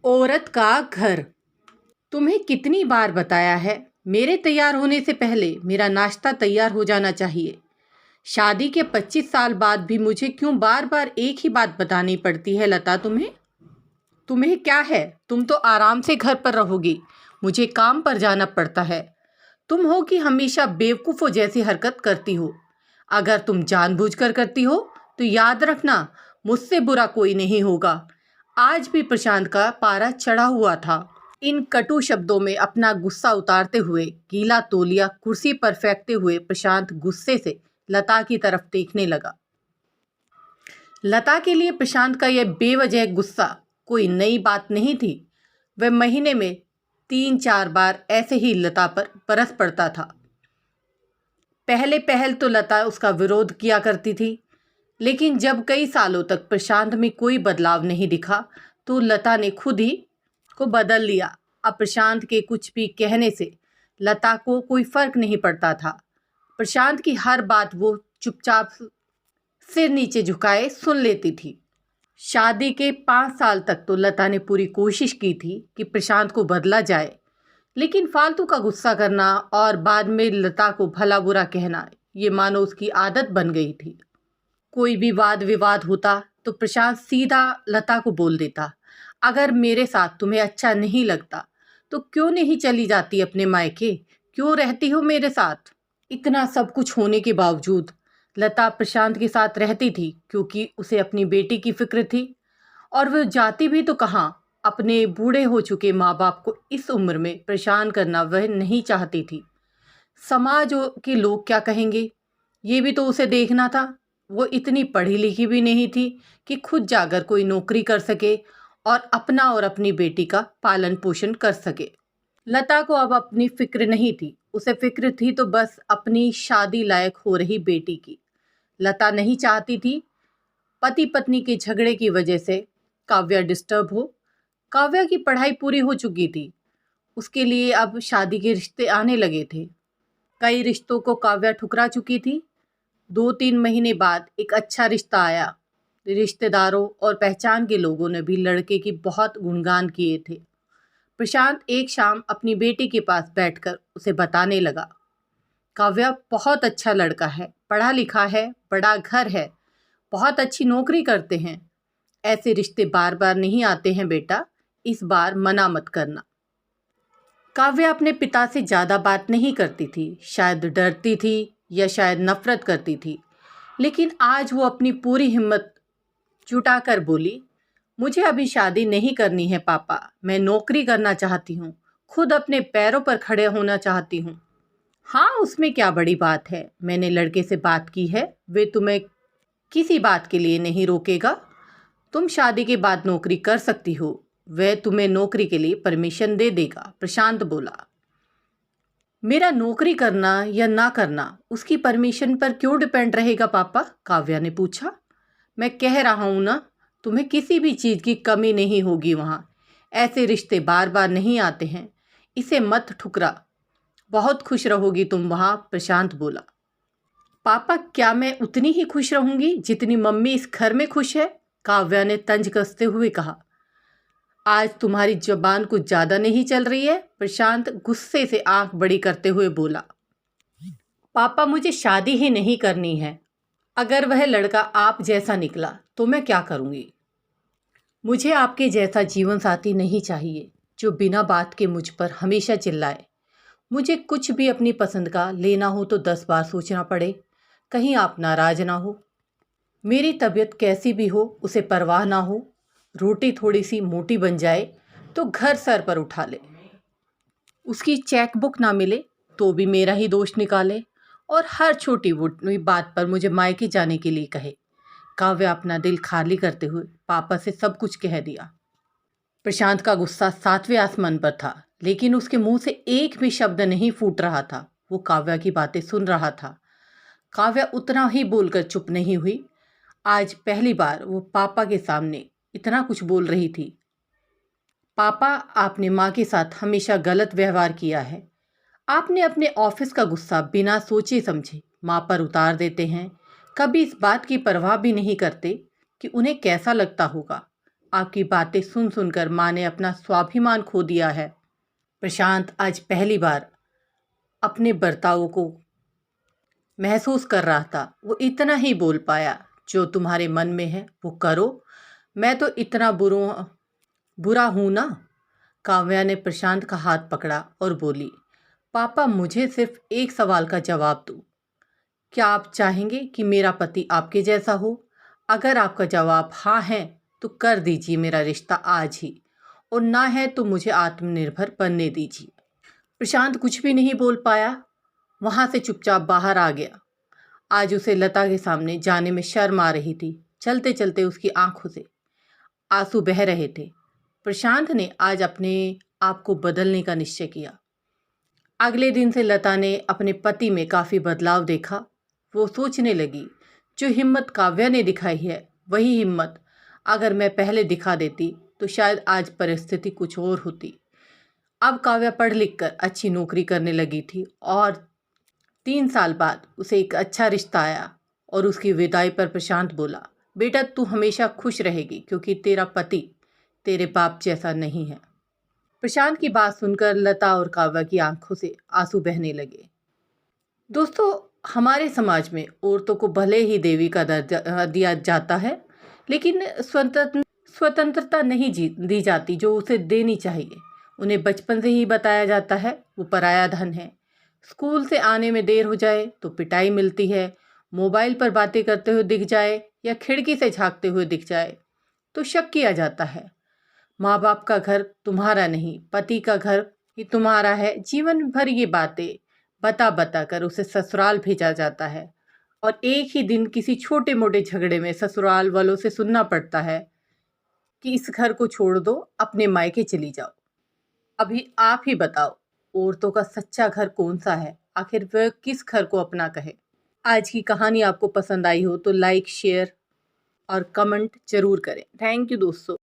औरत का घर। तुम्हें कितनी बार बताया है, मेरे तैयार होने से पहले मेरा नाश्ता तैयार हो जाना चाहिए। शादी के 25 साल बाद भी मुझे क्यों बार बार एक ही बात बतानी पड़ती है लता? तुम्हें क्या है? तुम तो आराम से घर पर रहोगी, मुझे काम पर जाना पड़ता है। तुम हो कि हमेशा बेवकूफ़ों जैसी हरकत करती हो। अगर तुम जानबूझकर करती हो तो याद रखना, मुझसे बुरा कोई नहीं होगा। आज भी प्रशांत का पारा चढ़ा हुआ था। इन कटु शब्दों में अपना गुस्सा उतारते हुए, गीला तौलिया कुर्सी पर फेंकते हुए प्रशांत गुस्से से लता की तरफ देखने लगा। लता के लिए प्रशांत का यह बेवजह गुस्सा कोई नई बात नहीं थी। वह महीने में 3-4 बार ऐसे ही लता पर बरस पड़ता था। पहल तो लता उसका विरोध किया करती थी, लेकिन जब कई सालों तक प्रशांत में कोई बदलाव नहीं दिखा तो लता ने खुद ही को बदल लिया। अब प्रशांत के कुछ भी कहने से लता को कोई फर्क नहीं पड़ता था। प्रशांत की हर बात वो चुपचाप सिर नीचे झुकाए सुन लेती थी। शादी के 5 साल तक तो लता ने पूरी कोशिश की थी कि प्रशांत को बदला जाए, लेकिन फालतू का गुस्सा करना और बाद में लता को भला बुरा कहना, ये मानो उसकी आदत बन गई थी। कोई भी वाद विवाद होता तो प्रशांत सीधा लता को बोल देता, अगर मेरे साथ तुम्हें अच्छा नहीं लगता तो क्यों नहीं चली जाती अपने मायके? क्यों रहती हो मेरे साथ? इतना सब कुछ होने के बावजूद लता प्रशांत के साथ रहती थी क्योंकि उसे अपनी बेटी की फिक्र थी। और वह जाती भी तो कहाँ, अपने बूढ़े हो चुके माँ बाप को इस उम्र में परेशान करना वह नहीं चाहती थी। समाज के लोग क्या कहेंगे, ये भी तो उसे देखना था। वो इतनी पढ़ी लिखी भी नहीं थी कि खुद जाकर कोई नौकरी कर सके और अपना और अपनी बेटी का पालन पोषण कर सके। लता को अब अपनी फिक्र नहीं थी, उसे फिक्र थी तो बस अपनी शादी लायक हो रही बेटी की। लता नहीं चाहती थी पति पत्नी के झगड़े की वजह से काव्या डिस्टर्ब हो। काव्या की पढ़ाई पूरी हो चुकी थी, उसके लिए अब शादी के रिश्ते आने लगे थे। कई रिश्तों को काव्या ठुकरा चुकी थी। 2-3 महीने बाद एक अच्छा रिश्ता आया। रिश्तेदारों और पहचान के लोगों ने भी लड़के की बहुत गुणगान किए थे। प्रशांत एक शाम अपनी बेटी के पास बैठकर उसे बताने लगा, काव्या बहुत अच्छा लड़का है, पढ़ा लिखा है, बड़ा घर है, बहुत अच्छी नौकरी करते हैं। ऐसे रिश्ते बार बार नहीं आते हैं बेटा, इस बार मना मत करना। काव्या अपने पिता से ज़्यादा बात नहीं करती थी, शायद डरती थी या शायद नफरत करती थी, लेकिन आज वो अपनी पूरी हिम्मत जुटाकर बोली, मुझे अभी शादी नहीं करनी है पापा, मैं नौकरी करना चाहती हूँ, खुद अपने पैरों पर खड़े होना चाहती हूँ। हाँ, उसमें क्या बड़ी बात है, मैंने लड़के से बात की है, वे तुम्हें किसी बात के लिए नहीं रोकेगा। तुम शादी के बाद नौकरी कर सकती हो, वह तुम्हें नौकरी के लिए परमिशन दे देगा। प्रशांत बोला, मेरा नौकरी करना या ना करना उसकी परमिशन पर क्यों डिपेंड रहेगा पापा? काव्या ने पूछा। मैं कह रहा हूँ ना, तुम्हें किसी भी चीज़ की कमी नहीं होगी वहाँ। ऐसे रिश्ते बार बार नहीं आते हैं, इसे मत ठुकरा, बहुत खुश रहोगी तुम वहाँ। प्रशांत बोला, पापा क्या मैं उतनी ही खुश रहूंगी जितनी मम्मी इस घर में खुश है? काव्या ने तंज कसते हुए कहा। आज तुम्हारी जबान कुछ ज़्यादा नहीं चल रही है? प्रशांत गुस्से से आंख बड़ी करते हुए बोला, पापा मुझे शादी ही नहीं करनी है। अगर वह लड़का आप जैसा निकला तो मैं क्या करूँगी? मुझे आपके जैसा जीवन साथी नहीं चाहिए जो बिना बात के मुझ पर हमेशा चिल्लाए। मुझे कुछ भी अपनी पसंद का लेना हो तो 10 बार सोचना पड़े, कहीं आप नाराज ना हो। मेरी तबीयत कैसी भी हो उसे परवाह ना हो। रोटी थोड़ी सी मोटी बन जाए तो घर सर पर उठा ले। उसकी चेक बुक ना मिले तो भी मेरा ही दोष निकाले और हर छोटी मोटी बात पर मुझे मायके जाने के लिए कहे। काव्या अपना दिल खाली करते हुए पापा से सब कुछ कह दिया। प्रशांत का गुस्सा 7वें आसमान पर था, लेकिन उसके मुंह से एक भी शब्द नहीं फूट रहा था। वो काव्या की बातें सुन रहा था। काव्या उतना ही बोलकर चुप नहीं हुई। आज पहली बार वो पापा के सामने इतना कुछ बोल रही थी। पापा, आपने माँ के साथ हमेशा गलत व्यवहार किया है। आपने अपने ऑफिस का गुस्सा बिना सोचे समझे माँ पर उतार देते हैं। कभी इस बात की परवाह भी नहीं करते कि उन्हें कैसा लगता होगा। आपकी बातें सुन सुनकर माँ ने अपना स्वाभिमान खो दिया है। प्रशांत आज पहली बार अपने बर्ताव को महसूस कर रहा था। वो इतना ही बोल पाया, जो तुम्हारे मन में है वो करो, मैं तो इतना बुरा हूं ना। काव्या ने प्रशांत का हाथ पकड़ा और बोली, पापा मुझे सिर्फ एक सवाल का जवाब दो। क्या आप चाहेंगे कि मेरा पति आपके जैसा हो? अगर आपका जवाब हाँ है तो कर दीजिए मेरा रिश्ता आज ही, और ना है तो मुझे आत्मनिर्भर बनने दीजिए। प्रशांत कुछ भी नहीं बोल पाया, वहां से चुपचाप बाहर आ गया। आज उसे लता के सामने जाने में शर्म आ रही थी। चलते चलते उसकी आंखों से आंसू बह रहे थे। प्रशांत ने आज अपने आप को बदलने का निश्चय किया। अगले दिन से लता ने अपने पति में काफ़ी बदलाव देखा। वो सोचने लगी, जो हिम्मत काव्या ने दिखाई है वही हिम्मत अगर मैं पहले दिखा देती तो शायद आज परिस्थिति कुछ और होती। अब काव्या पढ़ लिख कर अच्छी नौकरी करने लगी थी और 3 साल बाद उसे एक अच्छा रिश्ता आया। और उसकी विदाई पर प्रशांत बोला, बेटा तू हमेशा खुश रहेगी क्योंकि तेरा पति तेरे बाप जैसा नहीं है। प्रशांत की बात सुनकर लता और काव्या की आंखों से आंसू बहने लगे। दोस्तों, हमारे समाज में औरतों को भले ही देवी का दर्जा दिया जाता है, लेकिन स्वतंत्रता नहीं दी जाती जो उसे देनी चाहिए। उन्हें बचपन से ही बताया जाता है वो पराया धन है। स्कूल से आने में देर हो जाए तो पिटाई मिलती है, मोबाइल पर बातें करते हुए दिख जाए या खिड़की से झांकते हुए दिख जाए तो शक किया जाता है। माँ बाप का घर तुम्हारा नहीं, पति का घर ही तुम्हारा है। जीवन भर ये बातें बता बता कर उसे ससुराल भेजा जाता है और एक ही दिन किसी छोटे मोटे झगड़े में ससुराल वालों से सुनना पड़ता है कि इस घर को छोड़ दो, अपने मायके चली जाओ। अभी आप ही बताओ, औरतों का सच्चा घर कौन सा है? आखिर वह किस घर को अपना कहे? आज की कहानी आपको पसंद आई हो तो लाइक, शेयर और कमेंट जरूर करें। थैंक यू दोस्तों।